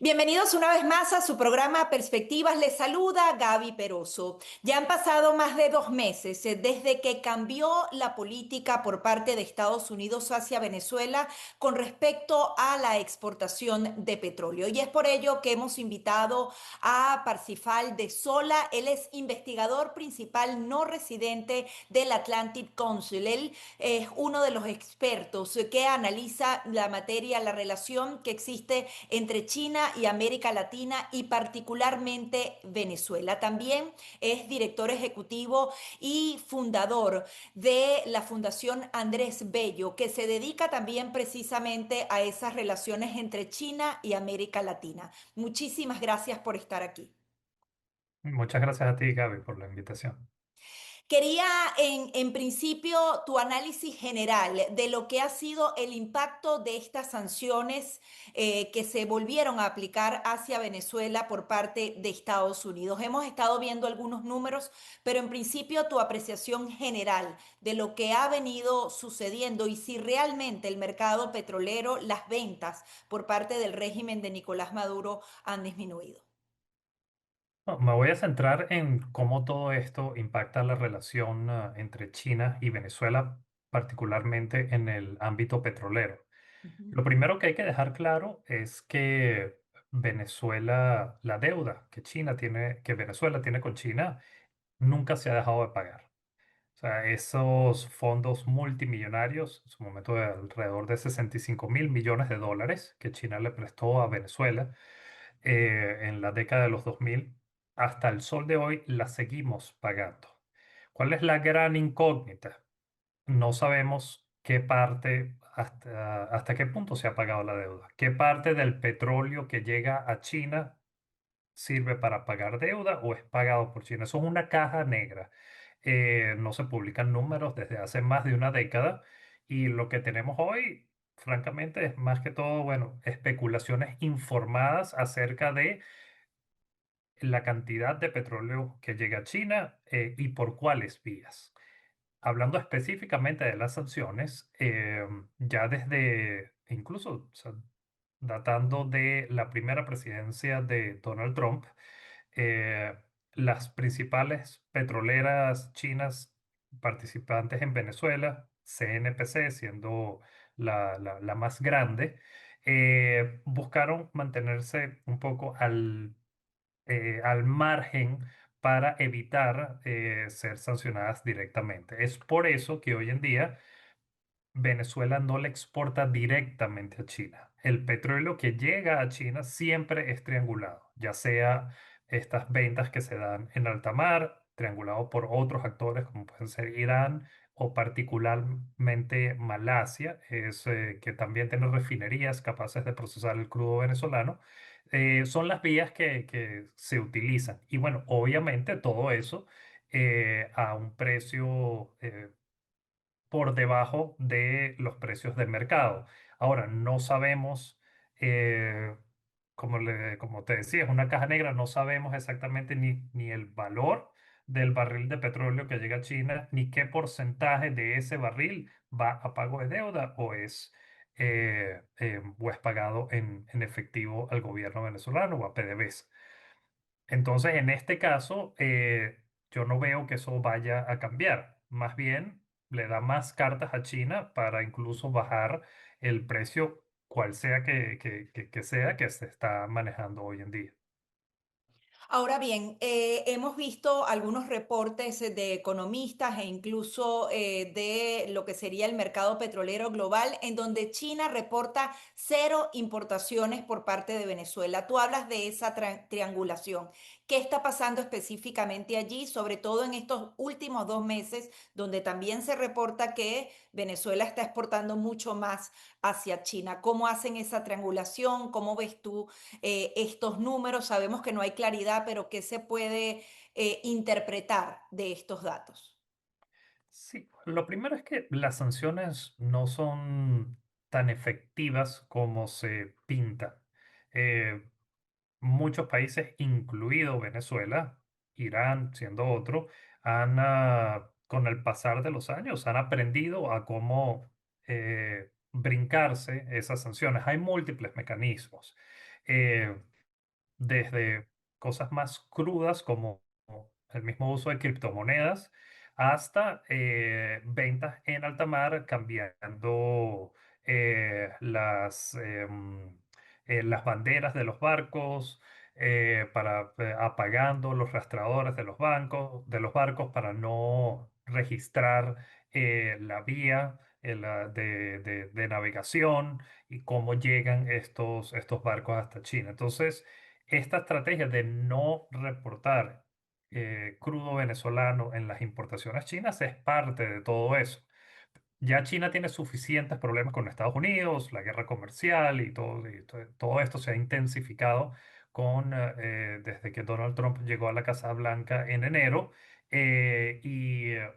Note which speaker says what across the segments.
Speaker 1: Bienvenidos una vez más a su programa Perspectivas. Les saluda Gaby Peroso. Ya han pasado más de 2 meses desde que cambió la política por parte de Estados Unidos hacia Venezuela con respecto a la exportación de petróleo. Y es por ello que hemos invitado a Parsifal de Sola. Él es investigador principal no residente del Atlantic Council. Él es uno de los expertos que analiza la materia, la relación que existe entre China y América Latina y particularmente Venezuela. También es director ejecutivo y fundador de la Fundación Andrés Bello, que se dedica también precisamente a esas relaciones entre China y América Latina. Muchísimas gracias por estar aquí.
Speaker 2: Muchas gracias a ti, Gaby, por la invitación.
Speaker 1: Quería en principio tu análisis general de lo que ha sido el impacto de estas sanciones que se volvieron a aplicar hacia Venezuela por parte de Estados Unidos. Hemos estado viendo algunos números, pero en principio tu apreciación general de lo que ha venido sucediendo y si realmente el mercado petrolero, las ventas por parte del régimen de Nicolás Maduro han disminuido.
Speaker 2: No, me voy a centrar en cómo todo esto impacta la relación entre China y Venezuela, particularmente en el ámbito petrolero.
Speaker 1: Ujú.
Speaker 2: Lo primero que hay que dejar claro es que Venezuela, la deuda que que Venezuela tiene con China, nunca se ha dejado de pagar. O sea, esos fondos multimillonarios, en su momento de alrededor de 65.000 millones de dólares que China le prestó a Venezuela, en la década de los 2000 hasta el sol de hoy la seguimos pagando. ¿Cuál es la gran incógnita? No sabemos qué parte, hasta qué punto se ha pagado la deuda, qué parte del petróleo que llega a China sirve para pagar deuda o es pagado por China. Eso es una caja negra. No se publican números desde hace más de una década y lo que tenemos hoy, francamente, es más que todo, bueno, especulaciones informadas acerca de la cantidad de petróleo que llega a China y por cuáles vías. Hablando específicamente de las sanciones, ya desde incluso o sea, datando de la primera presidencia de Donald Trump, eh, las principales petroleras chinas participantes en Venezuela, CNPC siendo la más grande, buscaron mantenerse un poco al margen para evitar ser sancionadas directamente. Es por eso que hoy en día Venezuela no le exporta directamente a China. El petróleo que llega a China siempre es triangulado, ya sea estas ventas que se dan en alta mar, triangulado por otros actores como pueden ser Irán o particularmente Malasia, que también tiene refinerías capaces de procesar el crudo venezolano. Son las vías que se utilizan. Y bueno, obviamente todo eso a un precio por debajo de los precios del mercado. Ahora, no sabemos, como te decía, es una caja negra, no sabemos exactamente ni el valor del barril de petróleo que llega a China, ni qué porcentaje de ese barril va a pago de deuda o es pagado en efectivo al gobierno venezolano o a PDVSA. Entonces, en este caso, yo no veo que eso vaya a cambiar. Más bien, le da más cartas a China para incluso bajar el precio, cual sea que sea que se está manejando hoy en día.
Speaker 1: Ahora bien, hemos visto algunos reportes de economistas e incluso de lo que sería el mercado petrolero global, en donde China reporta cero importaciones por parte de Venezuela. Tú hablas de esa triangulación. ¿Qué está pasando específicamente allí, sobre todo en estos últimos 2 meses, donde también se reporta que Venezuela está exportando mucho más hacia China? ¿Cómo hacen esa triangulación? ¿Cómo ves tú estos números? Sabemos que no hay claridad, pero ¿qué se puede interpretar de estos datos?
Speaker 2: Sí, lo primero es que las sanciones no son tan efectivas como se pintan. Eh, Muchos países, incluido Venezuela, Irán siendo otro, con el pasar de los años, han aprendido a cómo brincarse esas sanciones. Hay múltiples mecanismos. desde cosas más crudas como el mismo uso de criptomonedas hasta ventas en alta mar cambiando las banderas de los barcos, apagando los rastreadores de los barcos para no registrar la vía de navegación y cómo llegan estos barcos hasta China. Entonces, esta estrategia de no reportar crudo venezolano en las importaciones chinas es parte de todo eso. Ya China tiene suficientes problemas con Estados Unidos, la guerra comercial todo esto se ha intensificado desde que Donald Trump llegó a la Casa Blanca en enero. El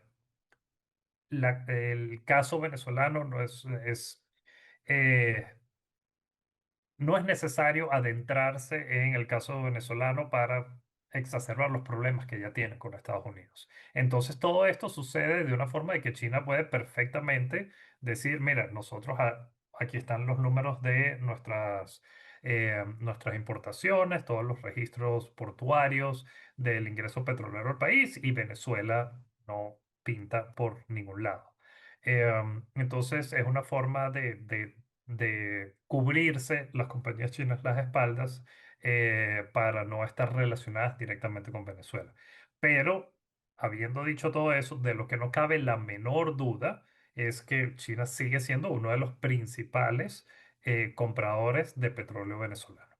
Speaker 2: caso venezolano eh, no es necesario adentrarse en el caso venezolano para exacerbar los problemas que ya tienen con Estados Unidos. Entonces, todo esto sucede de una forma de que China puede perfectamente decir, mira, aquí están los números de nuestras importaciones, todos los registros portuarios del ingreso petrolero al país y Venezuela no pinta por ningún lado. Entonces, es una forma de cubrirse las compañías chinas las espaldas para no estar relacionadas directamente con Venezuela. Pero, habiendo dicho todo eso, de lo que no cabe la menor duda es que China sigue siendo uno de los principales compradores de petróleo venezolano.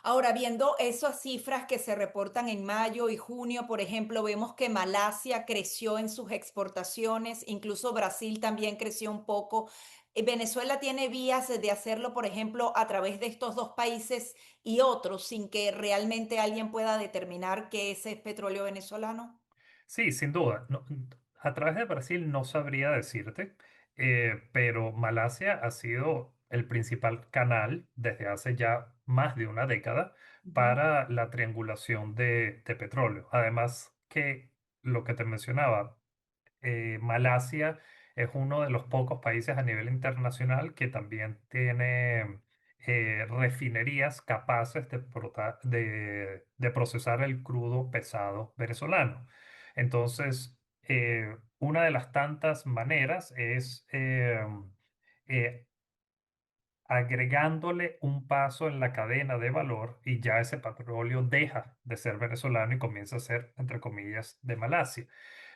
Speaker 1: Ahora, viendo esas cifras que se reportan en mayo y junio, por ejemplo, vemos que Malasia creció en sus exportaciones, incluso Brasil también creció un poco. Venezuela tiene vías de hacerlo, por ejemplo, a través de estos dos países y otros, sin que realmente alguien pueda determinar que ese es petróleo venezolano.
Speaker 2: Sí, sin duda. A través de Brasil no sabría decirte, pero Malasia ha sido el principal canal desde hace ya más de una década
Speaker 1: Ujú.
Speaker 2: para la triangulación de petróleo. Además que lo que te mencionaba, Malasia es uno de los pocos países a nivel internacional que también tiene refinerías capaces de procesar el crudo pesado venezolano. Entonces, una de las tantas maneras es eh, agregándole un paso en la cadena de valor y ya ese petróleo deja de ser venezolano y comienza a ser, entre comillas, de Malasia.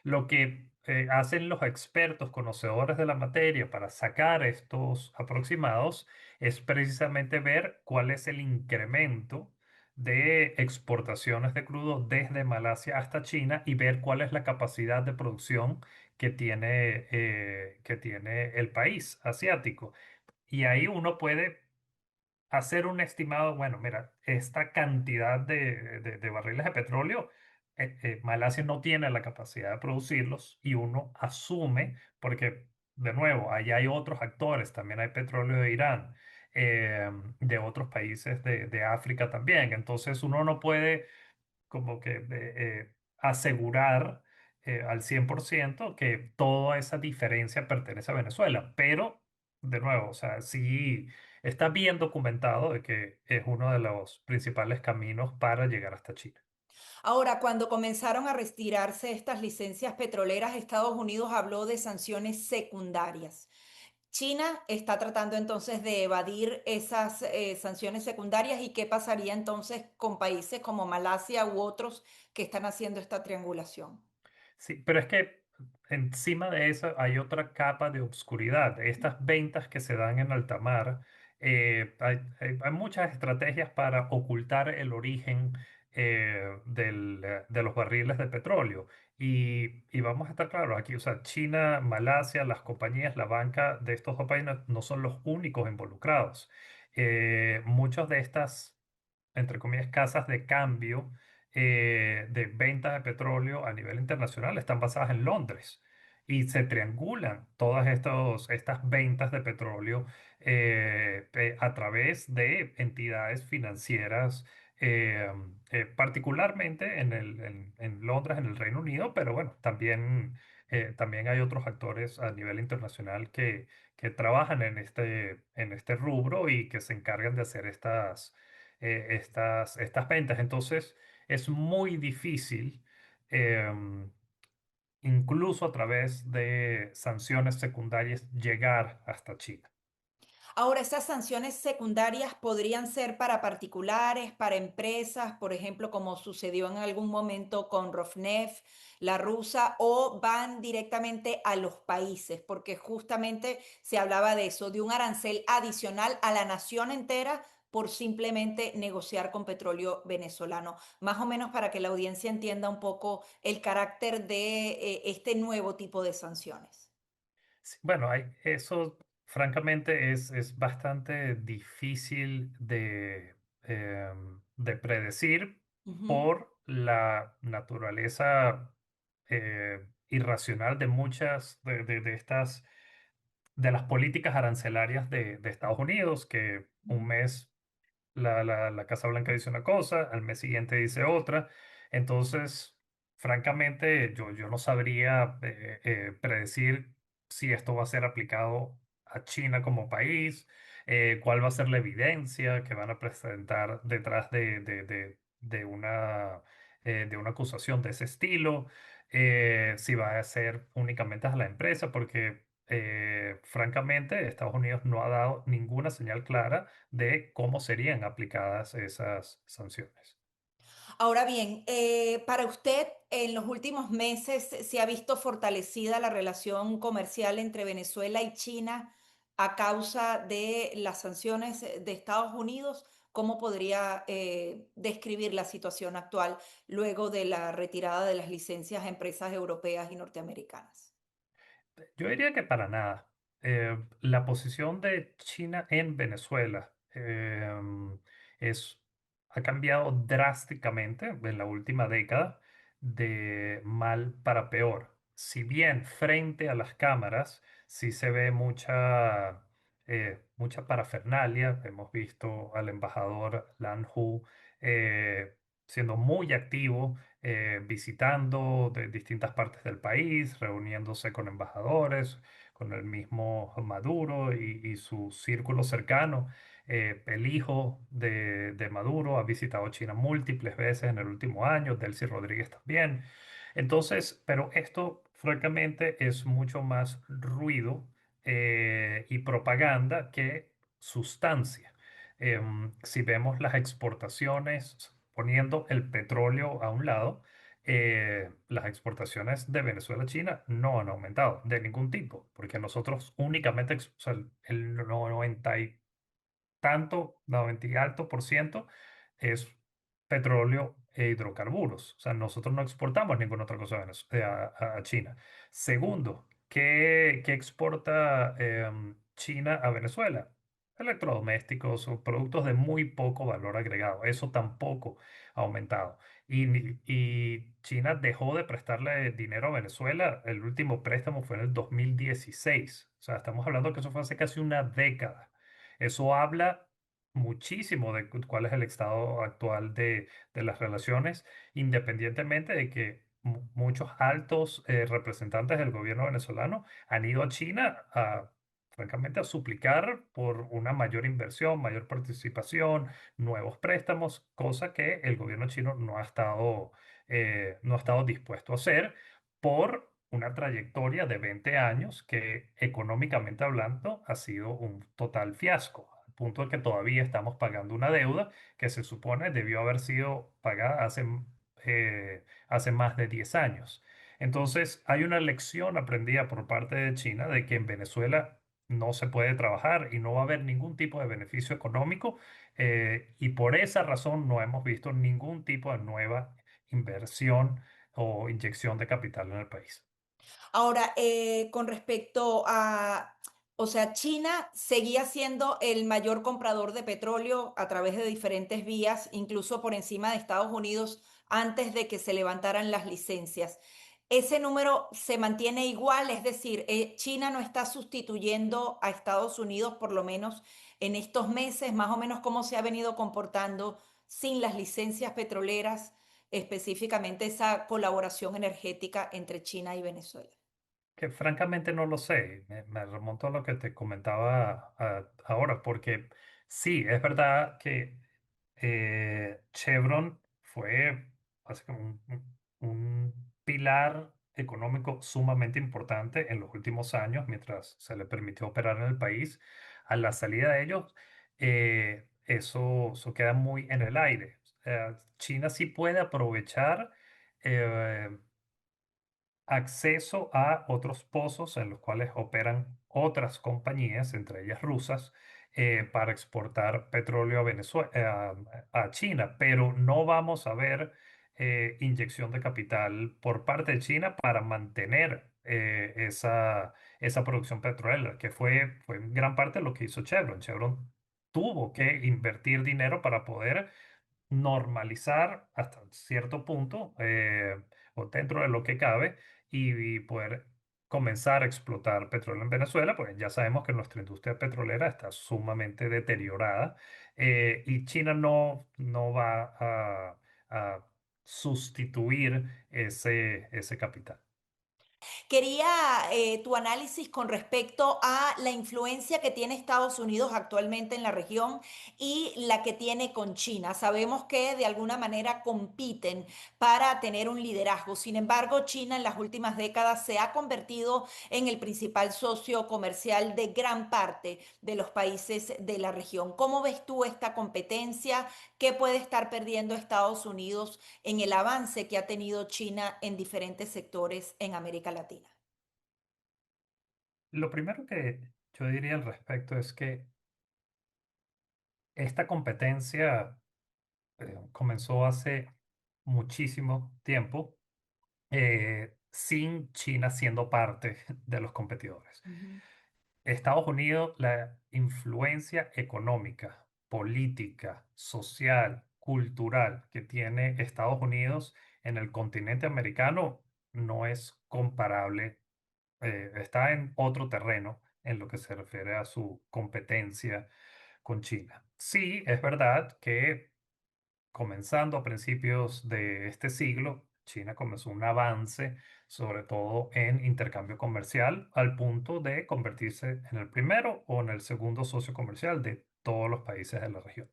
Speaker 2: Lo que hacen los expertos conocedores de la materia para sacar estos aproximados es precisamente ver cuál es el incremento de exportaciones de crudo desde Malasia hasta China y ver cuál es la capacidad de producción que tiene el país asiático. Y ahí uno puede hacer un estimado, bueno, mira, esta cantidad de barriles de petróleo, Malasia no tiene la capacidad de producirlos y uno asume, porque de nuevo, ahí hay otros actores, también hay petróleo de Irán, de otros países de África también. Entonces uno no puede como que asegurar al 100% que toda esa diferencia pertenece a Venezuela. Pero, de nuevo, o sea, sí está bien documentado de que es uno de los principales caminos para llegar hasta China.
Speaker 1: Ahora, cuando comenzaron a retirarse estas licencias petroleras, Estados Unidos habló de sanciones secundarias. China está tratando entonces de evadir esas sanciones secundarias y qué pasaría entonces con países como Malasia u otros que están haciendo esta triangulación.
Speaker 2: Sí, pero es que encima de eso hay otra capa de obscuridad. Estas ventas que se dan en alta mar, hay muchas estrategias para ocultar el origen de los barriles de petróleo. Y vamos a estar claros aquí, o sea, China, Malasia, las compañías, la banca de estos dos países no son los únicos involucrados. Muchas de estas, entre comillas, casas de cambio de ventas de petróleo a nivel internacional están basadas en Londres y se triangulan estas ventas de petróleo a través de entidades financieras, eh, particularmente en Londres, en el Reino Unido, pero bueno, también hay otros actores a nivel internacional que trabajan en este rubro y que se encargan de hacer estas ventas. Entonces, es muy difícil, em, incluso a través de sanciones secundarias, llegar hasta China.
Speaker 1: Ahora, esas sanciones secundarias podrían ser para particulares, para empresas, por ejemplo, como sucedió en algún momento con Rosneft, la rusa, o van directamente a los países, porque justamente se hablaba de eso, de un arancel adicional a la nación entera por simplemente negociar con petróleo venezolano. Más o menos para que la audiencia entienda un poco el carácter de este nuevo tipo de sanciones.
Speaker 2: Sí, bueno, eso francamente es bastante difícil de predecir
Speaker 1: Ujú.
Speaker 2: por la naturaleza irracional de muchas de estas, de las políticas arancelarias de Estados Unidos, que un mes la Casa Blanca dice una cosa, al mes siguiente dice otra. Entonces, francamente, yo no sabría predecir si esto va a ser aplicado a China como país, cuál va a ser la evidencia que van a presentar detrás de una acusación de ese estilo, si va a ser únicamente a la empresa, porque francamente Estados Unidos no ha dado ninguna señal clara de cómo serían aplicadas esas sanciones.
Speaker 1: Ahora bien, para usted, en los últimos meses se ha visto fortalecida la relación comercial entre Venezuela y China a causa de las sanciones de Estados Unidos. ¿Cómo podría describir la situación actual luego de la retirada de las licencias a empresas europeas y norteamericanas?
Speaker 2: Yo diría que para nada. La posición de China en Venezuela es, ha cambiado drásticamente en la última década de mal para peor. Si bien frente a las cámaras sí se ve mucha parafernalia, hemos visto al embajador Lan Hu siendo muy activo visitando de distintas partes del país, reuniéndose con embajadores, con el mismo Maduro y su círculo cercano. El hijo de Maduro ha visitado China múltiples veces en el último año, Delcy Rodríguez también. Entonces, pero esto francamente es mucho más ruido y propaganda que sustancia. Si vemos las exportaciones, poniendo el petróleo a un lado, las exportaciones de Venezuela a China no han aumentado de ningún tipo, porque nosotros únicamente, o sea, el 90 y tanto, 90 y alto por ciento es petróleo e hidrocarburos. O sea, nosotros no exportamos ninguna otra cosa a, a China. Segundo, ¿qué exporta China a Venezuela? Electrodomésticos o productos de muy poco valor agregado. Eso tampoco ha aumentado. Y China dejó de prestarle dinero a Venezuela. El último préstamo fue en el 2016. O sea, estamos hablando que eso fue hace casi una década. Eso habla muchísimo de cuál es el estado actual de las relaciones, independientemente de que muchos altos representantes del gobierno venezolano han ido a China francamente, a suplicar por una mayor inversión, mayor participación, nuevos préstamos, cosa que el gobierno chino no ha estado dispuesto a hacer por una trayectoria de 20 años que económicamente hablando ha sido un total fiasco, al punto de que todavía estamos pagando una deuda que se supone debió haber sido pagada hace más de 10 años. Entonces, hay una lección aprendida por parte de China de que en Venezuela no se puede trabajar y no va a haber ningún tipo de beneficio económico, y por esa razón no hemos visto ningún tipo de nueva inversión o inyección de capital en el país.
Speaker 1: Ahora, con respecto a, o sea, China seguía siendo el mayor comprador de petróleo a través de diferentes vías, incluso por encima de Estados Unidos, antes de que se levantaran las licencias. Ese número se mantiene igual, es decir, China no está sustituyendo a Estados Unidos, por lo menos en estos meses, más o menos cómo se ha venido comportando sin las licencias petroleras, específicamente esa colaboración energética entre China y Venezuela.
Speaker 2: Que francamente no lo sé, me remonto a lo que te comentaba ahora, porque sí, es verdad que Chevron fue básicamente un pilar económico sumamente importante en los últimos años, mientras se le permitió operar en el país. A la salida de ellos, eso queda muy en el aire. China sí puede aprovechar eh, acceso a otros pozos en los cuales operan otras compañías, entre ellas rusas, para exportar petróleo a Venezuela, a China, pero no vamos a ver inyección de capital por parte de China para mantener esa producción petrolera, que fue en gran parte lo que hizo Chevron. Chevron tuvo que invertir dinero para poder normalizar hasta cierto punto, o dentro de lo que cabe, y poder comenzar a explotar petróleo en Venezuela, pues ya sabemos que nuestra industria petrolera está sumamente deteriorada, y China no va a sustituir ese capital.
Speaker 1: Quería tu análisis con respecto a la influencia que tiene Estados Unidos actualmente en la región y la que tiene con China. Sabemos que de alguna manera compiten para tener un liderazgo. Sin embargo, China en las últimas décadas se ha convertido en el principal socio comercial de gran parte de los países de la región. ¿Cómo ves tú esta competencia? ¿Qué puede estar perdiendo Estados Unidos en el avance que ha tenido China en diferentes sectores en América Latina?
Speaker 2: Lo primero que yo diría al respecto es que esta competencia comenzó hace muchísimo tiempo, sin China siendo parte de los competidores.
Speaker 1: Ujú.
Speaker 2: Estados Unidos, la influencia económica, política, social, cultural que tiene Estados Unidos en el continente americano no es comparable, está en otro terreno en lo que se refiere a su competencia con China. Sí, es verdad que comenzando a principios de este siglo, China comenzó un avance, sobre todo en intercambio comercial, al punto de convertirse en el primero o en el segundo socio comercial de todos los países de la región.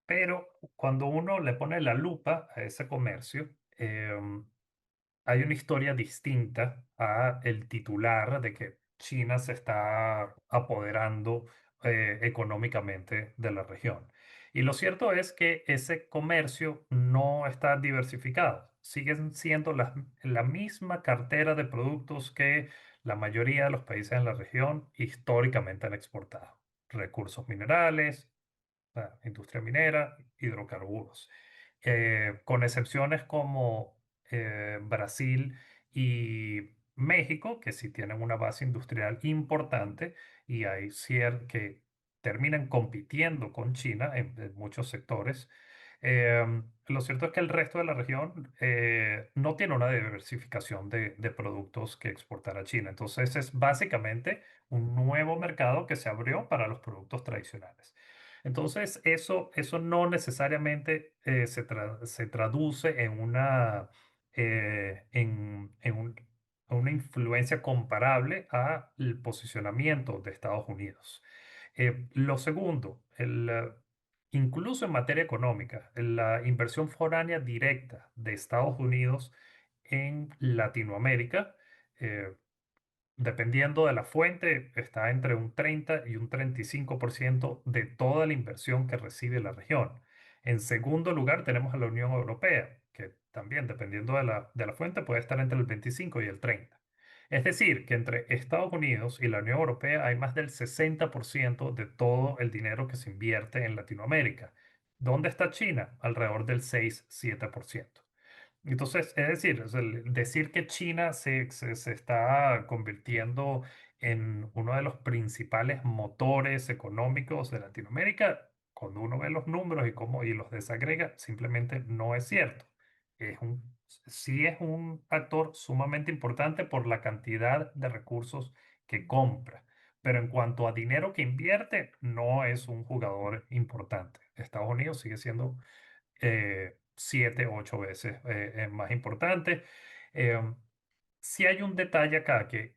Speaker 2: Pero cuando uno le pone la lupa a ese comercio, hay una historia distinta a el titular de que China se está apoderando económicamente de la región. Y lo cierto es que ese comercio no está diversificado. Siguen siendo la misma cartera de productos que la mayoría de los países en la región históricamente han exportado. Recursos minerales, industria minera, hidrocarburos. Con excepciones como Brasil y México, que sí tienen una base industrial importante y hay que terminan compitiendo con China en muchos sectores. Lo cierto es que el resto de la región no tiene una diversificación de productos que exportar a China. Entonces es básicamente un nuevo mercado que se abrió para los productos tradicionales. Entonces, eso no necesariamente se traduce en una influencia comparable al posicionamiento de Estados Unidos. Lo segundo, incluso en materia económica, la inversión foránea directa de Estados Unidos en Latinoamérica, eh, dependiendo de la fuente, está entre un 30 y un 35% de toda la inversión que recibe la región. En segundo lugar, tenemos a la Unión Europea, que también, dependiendo de la fuente, puede estar entre el 25 y el 30. Es decir, que entre Estados Unidos y la Unión Europea hay más del 60% de todo el dinero que se invierte en Latinoamérica. ¿Dónde está China? Alrededor del 6-7%. Entonces, es decir, decir que China se está convirtiendo en uno de los principales motores económicos de Latinoamérica, cuando uno ve los números y los desagrega, simplemente no es cierto. Sí es un actor sumamente importante por la cantidad de recursos que compra, pero en cuanto a dinero que invierte, no es un jugador importante. Estados Unidos sigue siendo 7, 8 veces más importante. Eh, si hay un detalle acá que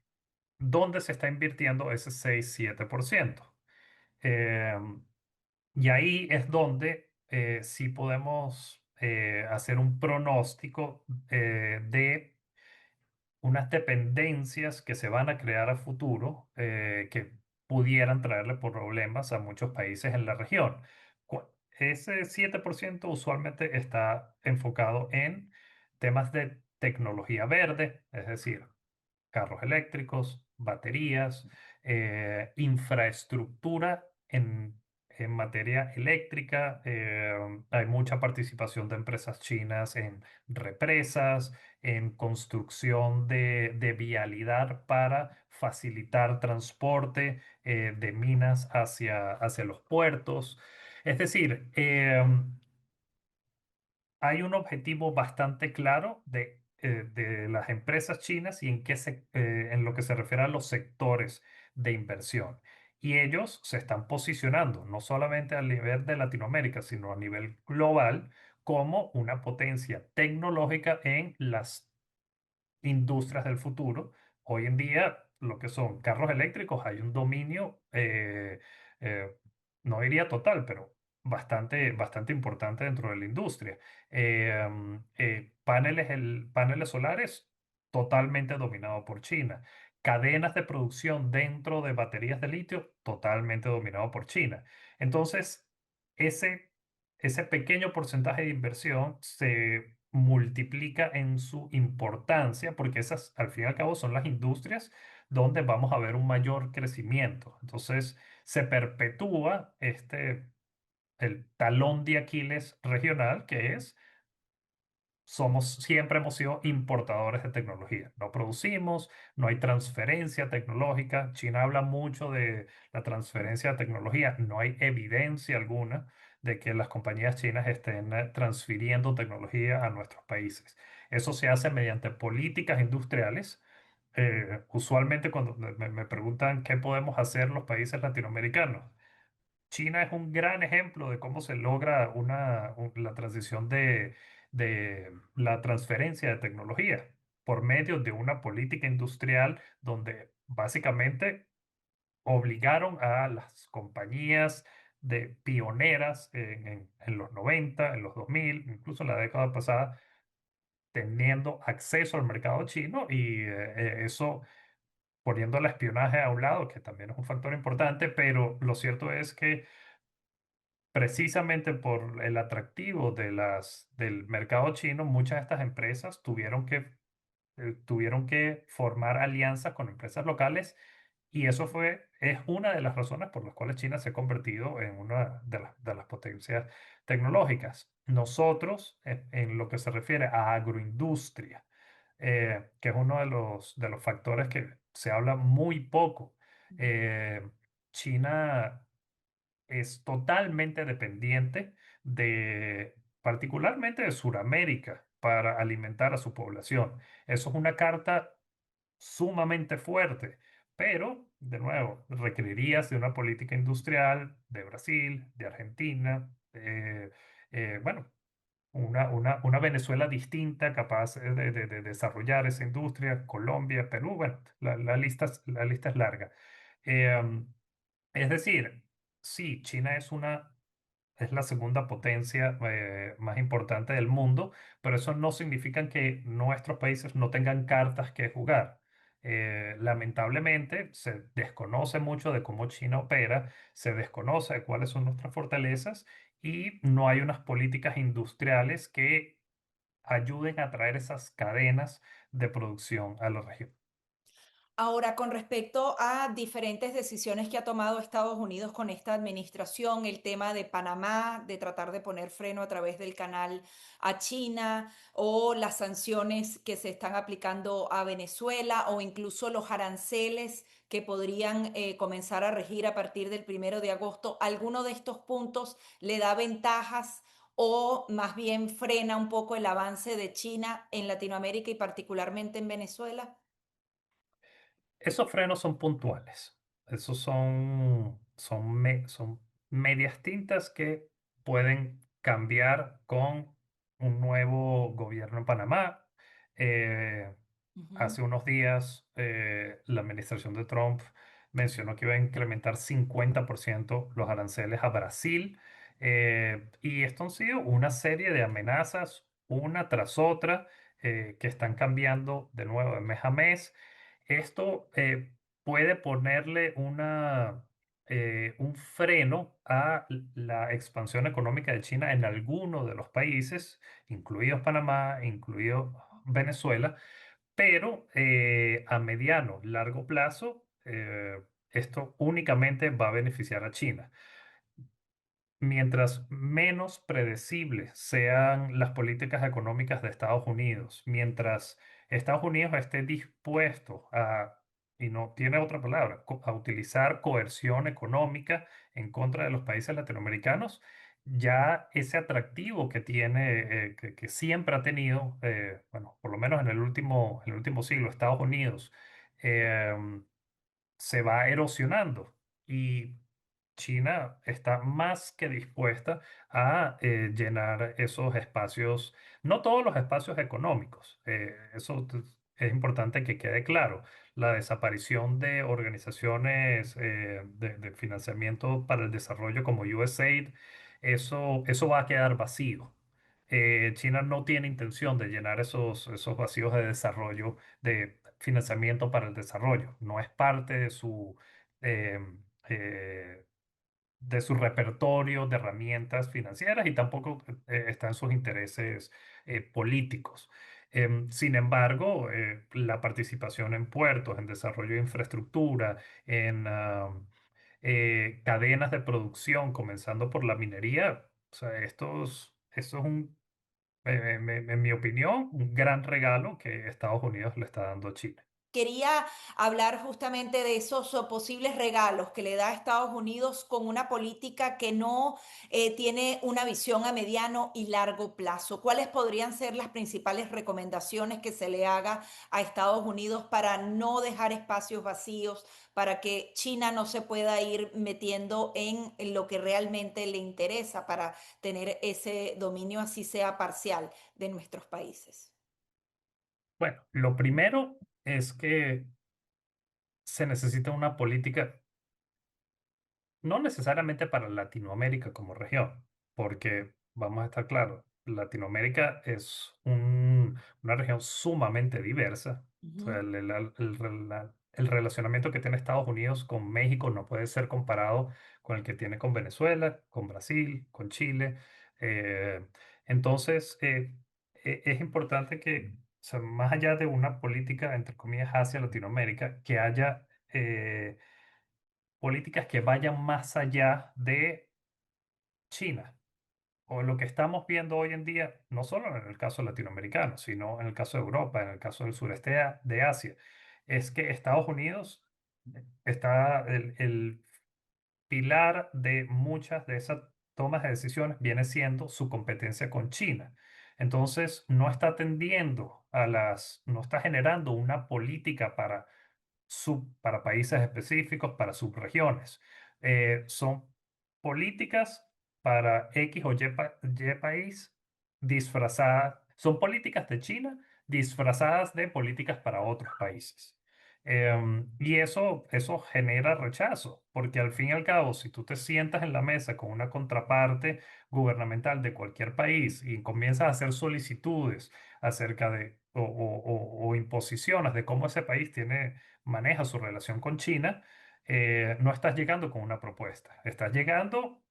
Speaker 2: ¿dónde se está invirtiendo ese 6-7%? Eh, Y ahí es donde sí podemos hacer un pronóstico de unas dependencias que se van a crear a futuro que pudieran traerle problemas a muchos países en la región. Ese 7% usualmente está enfocado en temas de tecnología verde, es decir, carros eléctricos, baterías, infraestructura en materia eléctrica. Hay mucha participación de empresas chinas en represas, en construcción de vialidad para facilitar transporte de minas hacia los puertos. Es decir, hay un objetivo bastante claro de las empresas chinas y en lo que se refiere a los sectores de inversión. Y ellos se están posicionando no solamente a nivel de Latinoamérica, sino a nivel global como una potencia tecnológica en las industrias del futuro. Hoy en día, lo que son carros eléctricos, hay un dominio, eh, no diría total, pero bastante importante dentro de la industria. Paneles solares, totalmente dominado por China. Cadenas de producción dentro de baterías de litio, totalmente dominado por China. Entonces, ese ese pequeño porcentaje de inversión se multiplica en su importancia porque esas, al fin y al cabo, son las industrias donde vamos a ver un mayor crecimiento. Entonces, se perpetúa el talón de Aquiles regional, que es siempre hemos sido importadores de tecnología. No producimos, no hay transferencia tecnológica. China habla mucho de la transferencia de tecnología. No hay evidencia alguna de que las compañías chinas estén transfiriendo tecnología a nuestros países. Eso se hace mediante políticas industriales. Usualmente cuando me preguntan qué podemos hacer los países latinoamericanos, China es un gran ejemplo de cómo se logra la transición de la transferencia de tecnología por medio de una política industrial donde básicamente obligaron a las compañías de pioneras en los 90, en los 2000, incluso en la década pasada, teniendo acceso al mercado chino y eso poniendo el espionaje a un lado, que también es un factor importante, pero lo cierto es que precisamente por el atractivo del mercado chino, muchas de estas empresas tuvieron que formar alianzas con empresas locales y es una de las razones por las cuales China se ha convertido en una de las potencias tecnológicas. Nosotros, en lo que se refiere a agroindustria, que es uno de los factores que se habla muy poco, eh, China es totalmente dependiente particularmente de Sudamérica, para alimentar a su población. Eso es una carta sumamente fuerte, pero, de nuevo, requerirías de una política industrial de Brasil, de Argentina, bueno, una Venezuela distinta, capaz de desarrollar esa industria, Colombia, Perú, bueno, la lista es larga. Eh, es decir, sí, China es la segunda potencia más importante del mundo, pero eso no significa que nuestros países no tengan cartas que jugar. Lamentablemente, se desconoce mucho de cómo China opera, se desconoce de cuáles son nuestras fortalezas y no hay unas políticas industriales que ayuden a traer esas cadenas de producción a la región.
Speaker 1: Ahora, con respecto a diferentes decisiones que ha tomado Estados Unidos con esta administración, el tema de Panamá, de tratar de poner freno a través del canal a China, o las sanciones que se están aplicando a Venezuela, o incluso los aranceles que podrían comenzar a regir a partir del 1 de agosto, ¿alguno de estos puntos le da ventajas o más bien frena un poco el avance de China en Latinoamérica y particularmente en Venezuela?
Speaker 2: Esos frenos son puntuales. Esos son medias tintas que pueden cambiar con un nuevo gobierno en Panamá. Eh,
Speaker 1: Ujú.
Speaker 2: Hace unos días, la administración de Trump mencionó que iba a incrementar 50% los aranceles a Brasil. Y esto han sido una serie de amenazas, una tras otra, que están cambiando de nuevo de mes a mes. Esto puede ponerle un freno a la expansión económica de China en algunos de los países, incluidos Panamá, incluido Venezuela, pero a mediano, largo plazo, esto únicamente va a beneficiar a China. Mientras menos predecibles sean las políticas económicas de Estados Unidos, mientras Estados Unidos esté dispuesto a, y no tiene otra palabra, a utilizar coerción económica en contra de los países latinoamericanos, ya ese atractivo que tiene, que siempre ha tenido, bueno, por lo menos en el último siglo, Estados Unidos, em, se va erosionando y China está más que dispuesta a llenar esos espacios, no todos los espacios económicos, es importante que quede claro. La desaparición de organizaciones de financiamiento para el desarrollo como USAID, eso va a quedar vacío. China no tiene intención de llenar esos vacíos de desarrollo, de financiamiento para el desarrollo. No es parte eh, eh, de su repertorio de herramientas financieras y tampoco está en sus intereses políticos. Sin embargo, la participación en puertos, en desarrollo de infraestructura, en cadenas de producción, comenzando por la minería, o sea, esto es en mi opinión, un gran regalo que Estados Unidos le está dando a China.
Speaker 1: Quería hablar justamente de esos posibles regalos que le da a Estados Unidos con una política que no tiene una visión a mediano y largo plazo. ¿Cuáles podrían ser las principales recomendaciones que se le haga a Estados Unidos para no dejar espacios vacíos, para que China no se pueda ir metiendo en lo que realmente le interesa para tener ese dominio, así sea parcial, de nuestros países?
Speaker 2: Bueno, lo primero es que se necesita una política no necesariamente para Latinoamérica como región, porque vamos a estar claros, Latinoamérica es una región sumamente diversa. O sea,
Speaker 1: Ujú.
Speaker 2: el relacionamiento que tiene Estados Unidos con México no puede ser comparado con el que tiene con Venezuela, con Brasil, con Chile. Eh, entonces, es importante que, o sea, más allá de una política, entre comillas, hacia Latinoamérica, que haya políticas que vayan más allá de China o lo que estamos viendo hoy en día, no solo en el caso latinoamericano, sino en el caso de Europa, en el caso del sureste de Asia, es que Estados Unidos está el pilar de muchas de esas tomas de decisiones viene siendo su competencia con China. Entonces, no está atendiendo no está generando una política para países específicos, para subregiones. Son políticas para X o Y país disfrazadas, son políticas de China disfrazadas de políticas para otros países. Y eso genera rechazo, porque al fin y al cabo, si tú te sientas en la mesa con una contraparte gubernamental de cualquier país y comienzas a hacer solicitudes acerca de o imposiciones de cómo ese país maneja su relación con China, no estás llegando con una propuesta, estás llegando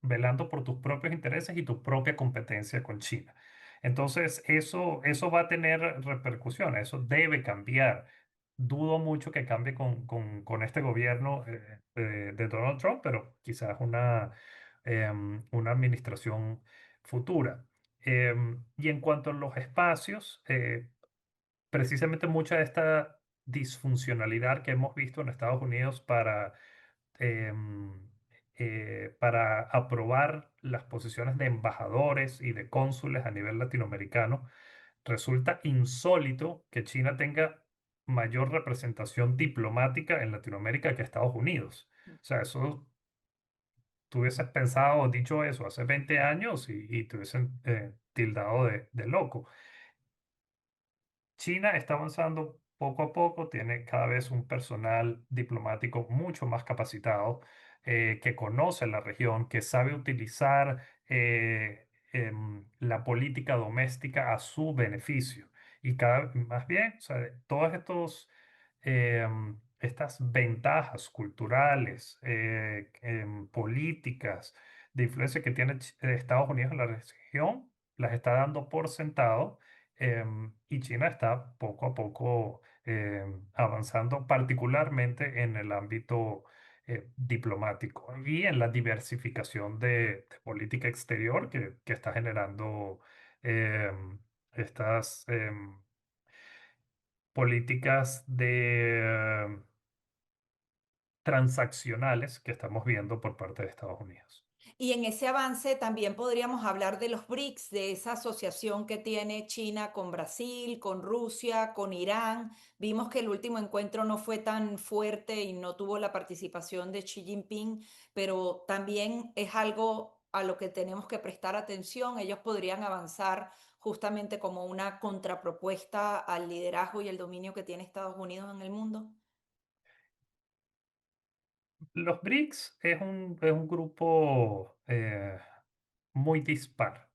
Speaker 2: velando por tus propios intereses y tu propia competencia con China. Entonces, eso va a tener repercusiones, eso debe cambiar. Dudo mucho que cambie con este gobierno de Donald Trump, pero quizás una administración futura. Y en cuanto a los espacios, precisamente mucha de esta disfuncionalidad que hemos visto en Estados Unidos em, para aprobar las posiciones de embajadores y de cónsules a nivel latinoamericano, resulta insólito que China tenga mayor representación diplomática en Latinoamérica que Estados Unidos. O sea, eso tú hubieses pensado o dicho eso hace 20 años y te hubiesen tildado de loco. China está avanzando poco a poco tiene cada vez un personal diplomático mucho más capacitado, que conoce la región, que sabe utilizar la política doméstica a su beneficio. Y cada, más bien, o sea, todos estos, estas ventajas culturales, políticas, de influencia que tiene Estados Unidos en la región, las está dando por sentado, y China está poco a poco avanzando, particularmente en el ámbito diplomático y en la diversificación de política exterior que está generando estas políticas de transaccionales que estamos viendo por parte de Estados Unidos.
Speaker 1: Y en ese avance también podríamos hablar de los BRICS, de esa asociación que tiene China con Brasil, con Rusia, con Irán. Vimos que el último encuentro no fue tan fuerte y no tuvo la participación de Xi Jinping, pero también es algo a lo que tenemos que prestar atención. Ellos podrían avanzar justamente como una contrapropuesta al liderazgo y el dominio que tiene Estados Unidos en el mundo.
Speaker 2: Los BRICS es un grupo muy dispar.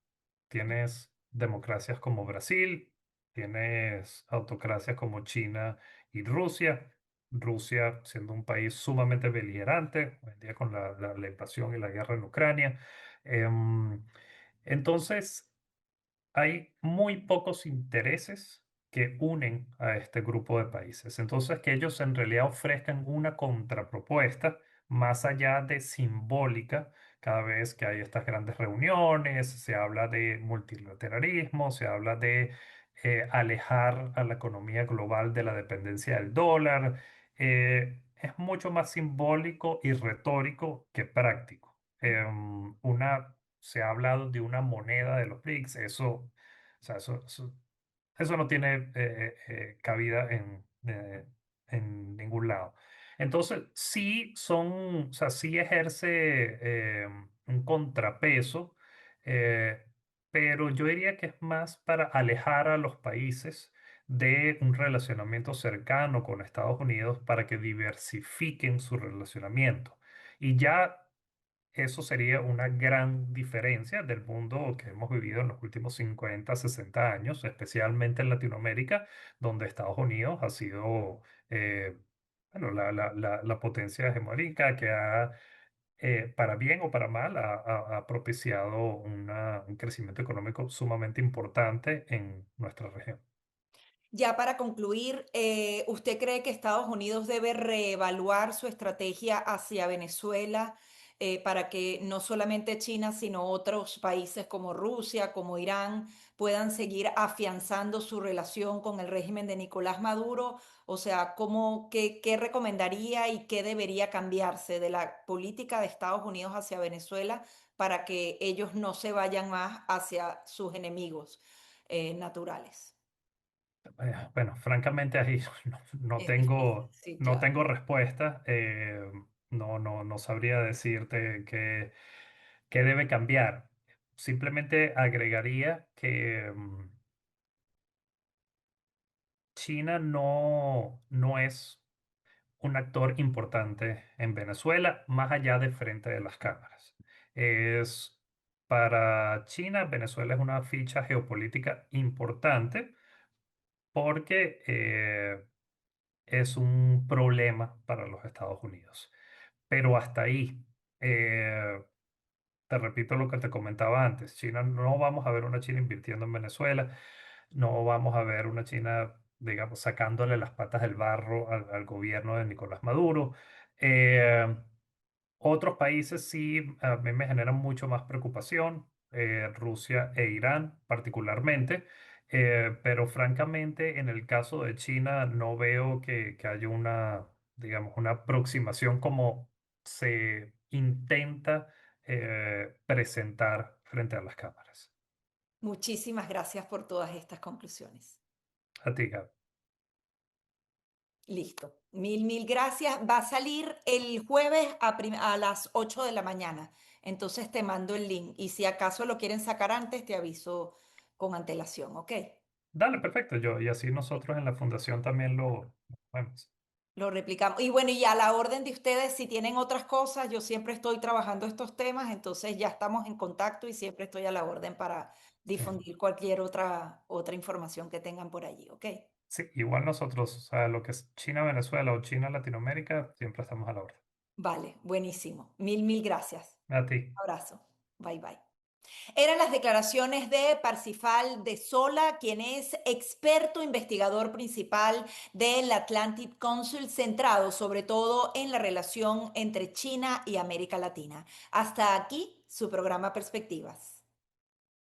Speaker 2: Tienes democracias como Brasil, tienes autocracias como China y Rusia. Rusia siendo un país sumamente beligerante, hoy en día con la invasión y la guerra en Ucrania. Em, entonces, hay muy pocos intereses que unen a este grupo de países. Entonces, que ellos en realidad ofrezcan una contrapropuesta más allá de simbólica, cada vez que hay estas grandes reuniones, se habla de multilateralismo, se habla de alejar a la economía global de la dependencia del dólar. Es mucho más simbólico y retórico que práctico. Se ha hablado de una moneda de los BRICS, o sea, eso no tiene cabida en ningún lado. Entonces, sí son, o sea, sí ejerce un contrapeso, eh, pero yo diría que es más para alejar a los países de un relacionamiento cercano con Estados Unidos para que diversifiquen su relacionamiento. Y ya eso sería una gran diferencia del mundo que hemos vivido en los últimos 50, 60 años, especialmente en Latinoamérica, donde Estados Unidos ha sido bueno, la potencia hegemónica que ha, para bien o para mal, ha propiciado un crecimiento económico sumamente importante en nuestra región.
Speaker 1: Ya para concluir, ¿usted cree que Estados Unidos debe reevaluar su estrategia hacia Venezuela para que no solamente China, sino otros países como Rusia, como Irán, puedan seguir afianzando su relación con el régimen de Nicolás Maduro? O sea, qué recomendaría y qué debería cambiarse de la política de Estados Unidos hacia Venezuela para que ellos no se vayan más hacia sus enemigos naturales?
Speaker 2: Bueno, francamente ahí
Speaker 1: Es difícil, sí,
Speaker 2: no
Speaker 1: claro.
Speaker 2: tengo respuesta. No sabría decirte qué debe cambiar. Simplemente agregaría que China no es un actor importante en Venezuela, más allá de frente de las cámaras. Es para China, Venezuela es una ficha geopolítica importante porque es un problema para los Estados Unidos. Pero hasta ahí, eh, te repito lo que te comentaba antes, China, no vamos a ver una China invirtiendo en Venezuela, no vamos a ver una China, digamos, sacándole las patas del barro al gobierno de Nicolás Maduro. Eh, Otros países sí a mí me generan mucho más preocupación, Rusia e Irán particularmente, pero francamente en el caso de China no veo que haya una, digamos, una aproximación como se intenta presentar frente a las cámaras.
Speaker 1: Muchísimas gracias por todas estas conclusiones.
Speaker 2: A ti, Gaby.
Speaker 1: Listo. Mil gracias. Va a salir el jueves a las 8 de la mañana. Entonces te mando el link. Y si acaso lo quieren sacar antes, te aviso con antelación, ¿ok?
Speaker 2: Dale, perfecto. Y así nosotros en la fundación también lo vemos.
Speaker 1: Lo replicamos. Y bueno, y a la orden de ustedes, si tienen otras cosas, yo siempre estoy trabajando estos temas, entonces ya estamos en contacto y siempre estoy a la orden para
Speaker 2: Sí.
Speaker 1: difundir cualquier otra información que tengan por allí, ¿ok?
Speaker 2: Sí, igual nosotros, o sea, lo que es China-Venezuela o China-Latinoamérica, siempre estamos a la orden.
Speaker 1: Vale, buenísimo. Mil gracias.
Speaker 2: A ti.
Speaker 1: Abrazo. Bye bye. Eran las declaraciones de Parsifal de Sola, quien es experto investigador principal del Atlantic Council, centrado sobre todo en la relación entre China y América Latina. Hasta aquí su programa Perspectivas.